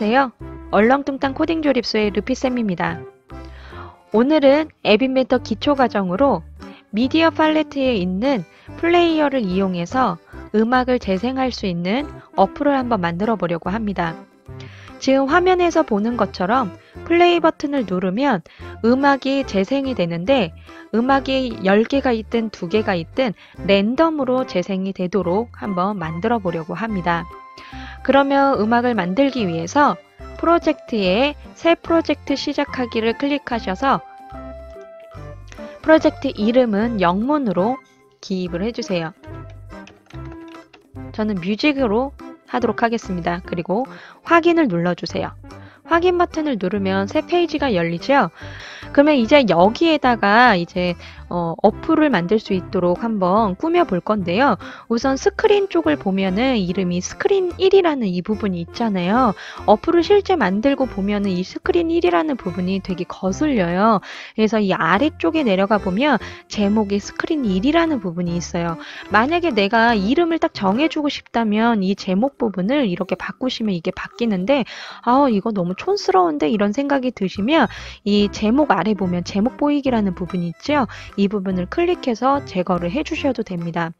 안녕하세요. 얼렁뚱땅 코딩 조립소의 루피쌤입니다. 오늘은 앱인벤터 기초 과정으로 미디어 팔레트에 있는 플레이어를 이용해서 음악을 재생할 수 있는 어플을 한번 만들어 보려고 합니다. 지금 화면에서 보는 것처럼 플레이 버튼을 누르면 음악이 재생이 되는데 음악이 10개가 있든 2개가 있든 랜덤으로 재생이 되도록 한번 만들어 보려고 합니다. 그러면 음악을 만들기 위해서 프로젝트에 새 프로젝트 시작하기를 클릭하셔서 프로젝트 이름은 영문으로 기입을 해주세요. 저는 뮤직으로 하도록 하겠습니다. 그리고 확인을 눌러주세요. 확인 버튼을 누르면 새 페이지가 열리죠. 그러면 이제 여기에다가 어플을 만들 수 있도록 한번 꾸며 볼 건데요. 우선 스크린 쪽을 보면은 이름이 스크린 1이라는 이 부분이 있잖아요. 어플을 실제 만들고 보면은 이 스크린 1이라는 부분이 되게 거슬려요. 그래서 이 아래쪽에 내려가 보면 제목이 스크린 1이라는 부분이 있어요. 만약에 내가 이름을 딱 정해주고 싶다면 이 제목 부분을 이렇게 바꾸시면 이게 바뀌는데 이거 너무 촌스러운데 이런 생각이 드시면 이 제목 아래 보면 제목 보이기라는 부분이 있죠. 이 부분을 클릭해서 제거를 해주셔도 됩니다.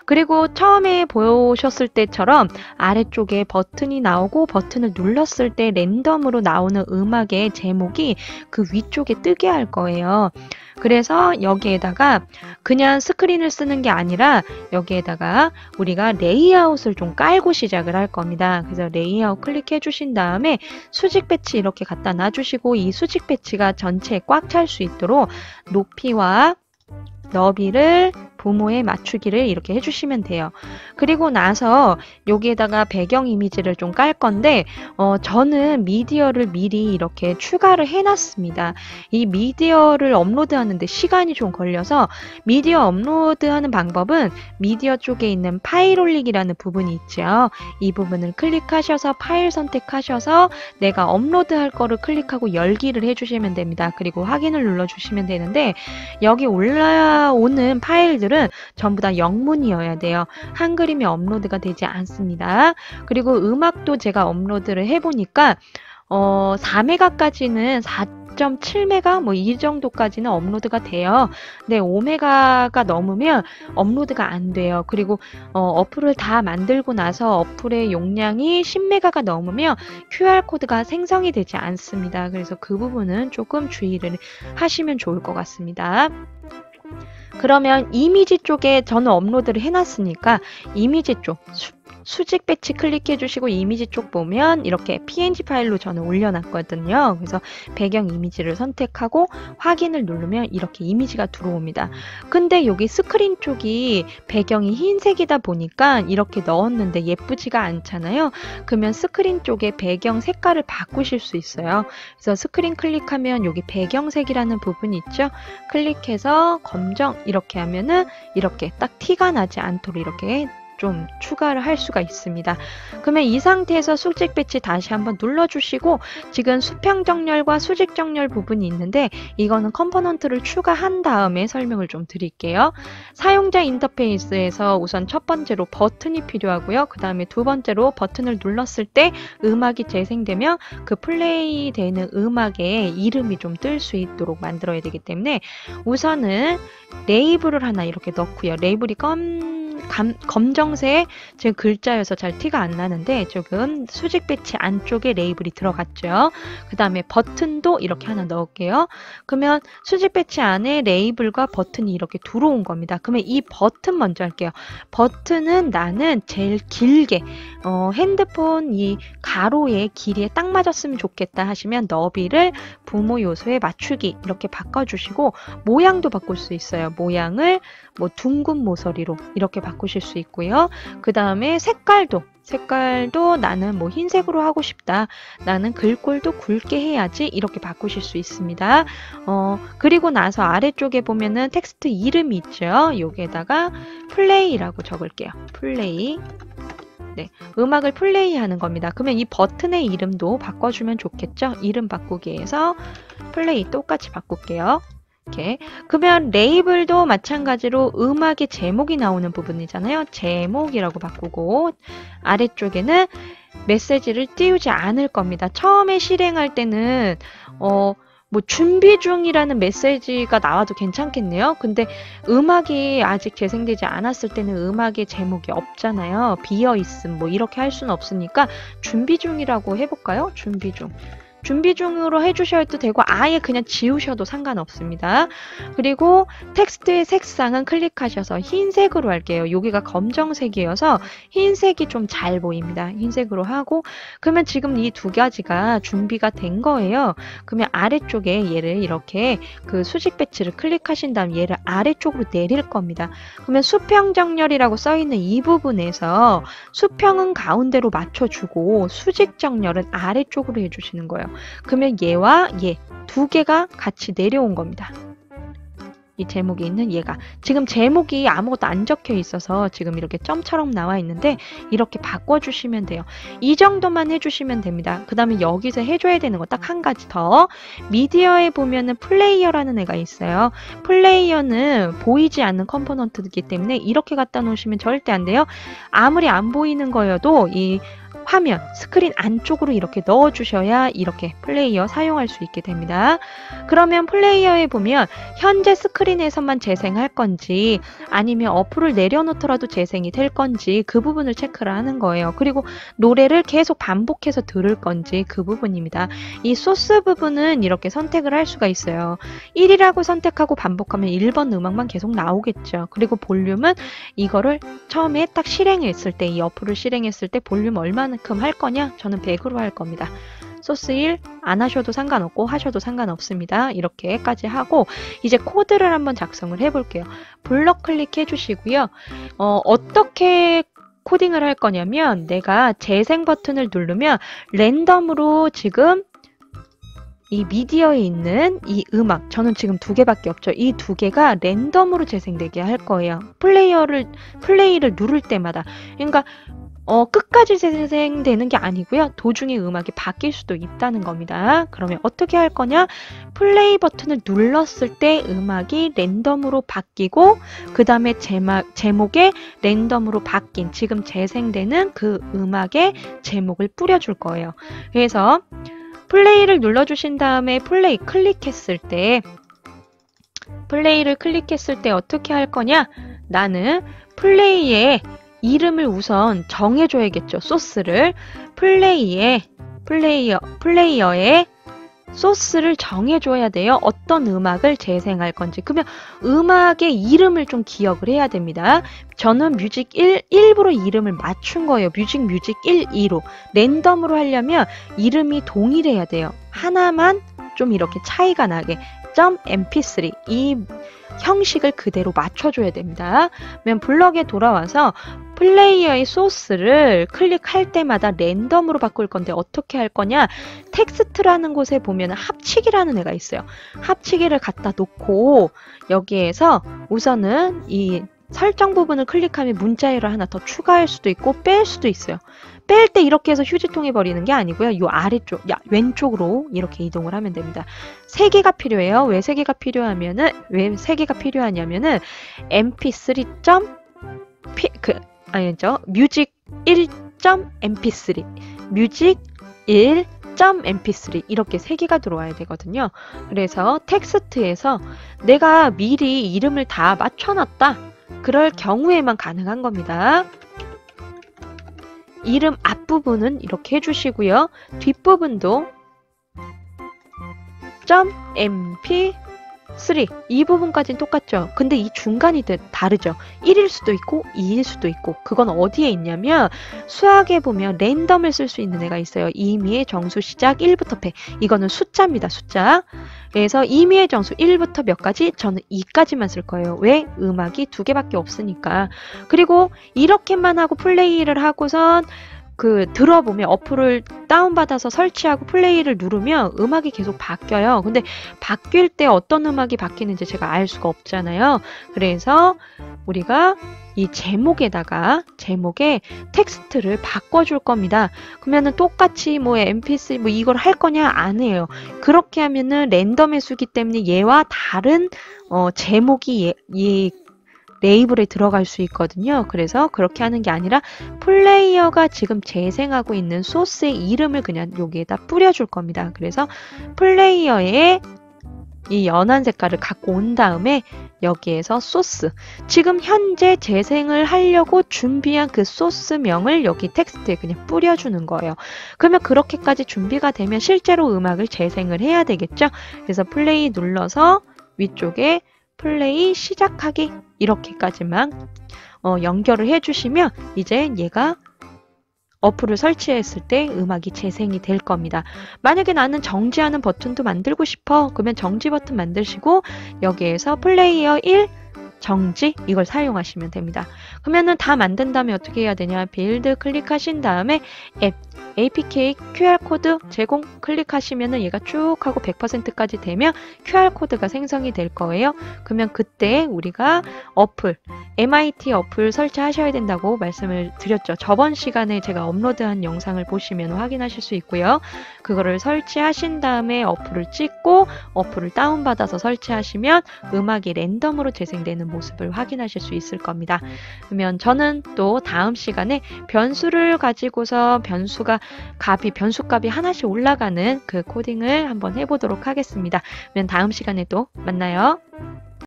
그리고 처음에 보셨을 때처럼 아래쪽에 버튼이 나오고 버튼을 눌렀을 때 랜덤으로 나오는 음악의 제목이 그 위쪽에 뜨게 할 거예요. 그래서 여기에다가 그냥 스크린을 쓰는 게 아니라 여기에다가 우리가 레이아웃을 좀 깔고 시작을 할 겁니다. 그래서 레이아웃 클릭해 주신 다음에 수직 배치 이렇게 갖다 놔주시고 이 수직 배치가 전체에 꽉 찰 수 있도록 높이와 너비를 부모에 맞추기를 이렇게 해주시면 돼요. 그리고 나서 여기에다가 배경 이미지를 좀 깔 건데 저는 미디어를 미리 이렇게 추가를 해놨습니다. 이 미디어를 업로드하는데 시간이 좀 걸려서 미디어 업로드하는 방법은 미디어 쪽에 있는 파일 올리기라는 부분이 있죠. 이 부분을 클릭하셔서 파일 선택하셔서 내가 업로드할 거를 클릭하고 열기를 해주시면 됩니다. 그리고 확인을 눌러주시면 되는데 여기 올라오는 파일들 전부 다 영문이어야 돼요. 한글이면 업로드가 되지 않습니다. 그리고 음악도 제가 업로드를 해보니까 4메가까지는 4.7메가 뭐 이 정도까지는 업로드가 돼요. 근데 5메가가 넘으면 업로드가 안 돼요. 그리고 어플을 다 만들고 나서 어플의 용량이 10메가가 넘으면 QR코드가 생성이 되지 않습니다. 그래서 그 부분은 조금 주의를 하시면 좋을 것 같습니다. 그러면 이미지 쪽에 저는 업로드를 해놨으니까 이미지 쪽 수직 배치 클릭해 주시고 이미지 쪽 보면 이렇게 png 파일로 저는 올려놨거든요. 그래서 배경 이미지를 선택하고 확인을 누르면 이렇게 이미지가 들어옵니다. 근데 여기 스크린 쪽이 배경이 흰색이다 보니까 이렇게 넣었는데 예쁘지가 않잖아요. 그러면 스크린 쪽에 배경 색깔을 바꾸실 수 있어요. 그래서 스크린 클릭하면 여기 배경색이라는 부분이 있죠. 클릭해서 검정 이렇게 하면은 이렇게 딱 티가 나지 않도록 이렇게 좀 추가를 할 수가 있습니다. 그러면 이 상태에서 수직 배치 다시 한번 눌러주시고 지금 수평 정렬과 수직 정렬 부분이 있는데 이거는 컴포넌트를 추가한 다음에 설명을 좀 드릴게요. 사용자 인터페이스에서 우선 첫 번째로 버튼이 필요하고요. 그 다음에 두 번째로 버튼을 눌렀을 때 음악이 재생되면 그 플레이 되는 음악의 이름이 좀 뜰 수 있도록 만들어야 되기 때문에 우선은 레이블을 하나 이렇게 넣고요. 레이블이 검정색 지금 글자여서 잘 티가 안 나는데 조금 수직 배치 안쪽에 레이블이 들어갔죠. 그 다음에 버튼도 이렇게 하나 넣을게요. 그러면 수직 배치 안에 레이블과 버튼이 이렇게 들어온 겁니다. 그러면 이 버튼 먼저 할게요. 버튼은 나는 제일 길게 핸드폰 이 가로의 길이에 딱 맞았으면 좋겠다 하시면 너비를 부모 요소에 맞추기 이렇게 바꿔주시고 모양도 바꿀 수 있어요. 모양을 뭐 둥근 모서리로 이렇게 바꾸실 수 있고요. 그 다음에 색깔도 나는 뭐 흰색으로 하고 싶다. 나는 글꼴도 굵게 해야지 이렇게 바꾸실 수 있습니다. 그리고 나서 아래쪽에 보면은 텍스트 이름이 있죠. 여기에다가 플레이라고 적을게요. 플레이. 네, 음악을 플레이하는 겁니다. 그러면 이 버튼의 이름도 바꿔주면 좋겠죠? 이름 바꾸기에서 플레이 똑같이 바꿀게요. 이렇게. 그러면 레이블도 마찬가지로 음악의 제목이 나오는 부분이잖아요. 제목이라고 바꾸고 아래쪽에는 메시지를 띄우지 않을 겁니다. 처음에 실행할 때는 뭐 준비 중이라는 메시지가 나와도 괜찮겠네요. 근데 음악이 아직 재생되지 않았을 때는 음악의 제목이 없잖아요. 비어있음 뭐 이렇게 할 수는 없으니까 준비 중이라고 해볼까요? 준비 중. 준비 중으로 해주셔도 되고 아예 그냥 지우셔도 상관없습니다. 그리고 텍스트의 색상은 클릭하셔서 흰색으로 할게요. 여기가 검정색이어서 흰색이 좀 잘 보입니다. 흰색으로 하고 그러면 지금 이 두 가지가 준비가 된 거예요. 그러면 아래쪽에 얘를 이렇게 그 수직 배치를 클릭하신 다음 얘를 아래쪽으로 내릴 겁니다. 그러면 수평 정렬이라고 써있는 이 부분에서 수평은 가운데로 맞춰주고 수직 정렬은 아래쪽으로 해주시는 거예요. 그러면 얘와 얘 두 개가 같이 내려온 겁니다. 이 제목이 있는 얘가 지금 제목이 아무것도 안 적혀 있어서 지금 이렇게 점처럼 나와 있는데 이렇게 바꿔주시면 돼요. 이 정도만 해주시면 됩니다. 그 다음에 여기서 해줘야 되는 거 딱 한 가지 더. 미디어에 보면은 플레이어라는 애가 있어요. 플레이어는 보이지 않는 컴포넌트이기 때문에 이렇게 갖다 놓으시면 절대 안 돼요. 아무리 안 보이는 거여도 이 화면, 스크린 안쪽으로 이렇게 넣어주셔야 이렇게 플레이어 사용할 수 있게 됩니다. 그러면 플레이어에 보면 현재 스크린에서만 재생할 건지 아니면 어플을 내려놓더라도 재생이 될 건지 그 부분을 체크를 하는 거예요. 그리고 노래를 계속 반복해서 들을 건지 그 부분입니다. 이 소스 부분은 이렇게 선택을 할 수가 있어요. 1이라고 선택하고 반복하면 1번 음악만 계속 나오겠죠. 그리고 볼륨은 이거를 처음에 딱 실행했을 때 이 어플을 실행했을 때 볼륨 얼마만큼 할 거냐? 저는 100으로 할 겁니다. 소스 1 안 하셔도 상관없고 하셔도 상관없습니다. 이렇게까지 하고 이제 코드를 한번 작성을 해볼게요. 블럭 클릭해 주시고요. 어떻게 코딩을 할 거냐면 내가 재생 버튼을 누르면 랜덤으로 지금 이 미디어에 있는 이 음악, 저는 지금 2개밖에 없죠. 이 2개가 랜덤으로 재생되게 할 거예요. 플레이를 누를 때마다. 그러니까 끝까지 재생되는 게 아니고요. 도중에 음악이 바뀔 수도 있다는 겁니다. 그러면 어떻게 할 거냐? 플레이 버튼을 눌렀을 때 음악이 랜덤으로 바뀌고 그 다음에 제목에 랜덤으로 바뀐 지금 재생되는 그 음악의 제목을 뿌려줄 거예요. 그래서 플레이를 눌러주신 다음에 플레이를 클릭했을 때 어떻게 할 거냐? 나는 플레이에 이름을 우선 정해줘야겠죠. 소스를 플레이어에 소스를 정해줘야 돼요. 어떤 음악을 재생할 건지. 그러면 음악의 이름을 좀 기억을 해야 됩니다. 저는 뮤직 1 일부러 이름을 맞춘 거예요. 뮤직 1, 2로. 랜덤으로 하려면 이름이 동일해야 돼요. 하나만 좀 이렇게 차이가 나게. .mp3 이 형식을 그대로 맞춰줘야 됩니다. 그러면 블럭에 돌아와서 플레이어의 소스를 클릭할 때마다 랜덤으로 바꿀 건데 어떻게 할 거냐? 텍스트라는 곳에 보면 합치기라는 애가 있어요. 합치기를 갖다 놓고 여기에서 우선은 이 설정 부분을 클릭하면 문자열을 하나 더 추가할 수도 있고 뺄 수도 있어요. 뺄 때 이렇게 해서 휴지통에 버리는 게 아니고요. 요 아래쪽, 왼쪽으로 이렇게 이동을 하면 됩니다. 3개가 필요해요. 왜 3개가 필요하냐면은 mp3. 뮤직 1.mp3 뮤직 1.mp3 이렇게 3개가 들어와야 되거든요. 그래서 텍스트에서 내가 미리 이름을 다 맞춰놨다. 그럴 경우에만 가능한 겁니다. 이름 앞부분은 이렇게 해주시고요. 뒷부분도 .mp3 이 부분까지는 똑같죠. 근데 이 중간이 다르죠. 1일 수도 있고 2일 수도 있고 그건 어디에 있냐면 수학에 보면 랜덤을 쓸 수 있는 애가 있어요. 임의의 정수 시작 1부터 100 이거는 숫자입니다. 숫자. 그래서 임의의 정수 1부터 몇 가지? 저는 2까지만 쓸 거예요. 왜? 음악이 2개밖에 없으니까. 그리고 이렇게만 하고 플레이를 하고선 들어보면 어플을 다운받아서 설치하고 플레이를 누르면 음악이 계속 바뀌어요. 근데 바뀔 때 어떤 음악이 바뀌는지 제가 알 수가 없잖아요. 그래서 우리가 이 제목에 텍스트를 바꿔줄 겁니다. 그러면은 똑같이 mp3 이걸 할 거냐? 안 해요. 그렇게 하면은 랜덤의 수기 때문에 얘와 다른 제목이 레이블에 들어갈 수 있거든요. 그래서 그렇게 하는 게 아니라 플레이어가 지금 재생하고 있는 소스의 이름을 그냥 여기에다 뿌려줄 겁니다. 그래서 플레이어의 이 연한 색깔을 갖고 온 다음에 여기에서 소스, 지금 현재 재생을 하려고 준비한 그 소스명을 여기 텍스트에 그냥 뿌려주는 거예요. 그러면 그렇게까지 준비가 되면 실제로 음악을 재생을 해야 되겠죠. 그래서 플레이 눌러서 위쪽에 플레이 시작하기 이렇게까지만 연결을 해주시면 이제 얘가 어플을 설치했을 때 음악이 재생이 될 겁니다. 만약에 나는 정지하는 버튼도 만들고 싶어. 그러면 정지 버튼 만드시고 여기에서 플레이어 1 정지 이걸 사용하시면 됩니다. 그러면은 다 만든 다음에 어떻게 해야 되냐? 빌드 클릭하신 다음에 앱 APK QR코드 제공 클릭하시면은 얘가 쭉 하고 100%까지 되면 QR코드가 생성이 될 거예요. 그러면 그때 우리가 어플 MIT 어플 설치하셔야 된다고 말씀을 드렸죠. 저번 시간에 제가 업로드한 영상을 보시면 확인하실 수 있고요. 그거를 설치하신 다음에 어플을 찍고 어플을 다운받아서 설치하시면 음악이 랜덤으로 재생되는 모습을 확인하실 수 있을 겁니다. 그러면 저는 또 다음 시간에 변수를 가지고서 변수값이 하나씩 올라가는 그 코딩을 한번 해보도록 하겠습니다. 그러면 다음 시간에 또 만나요.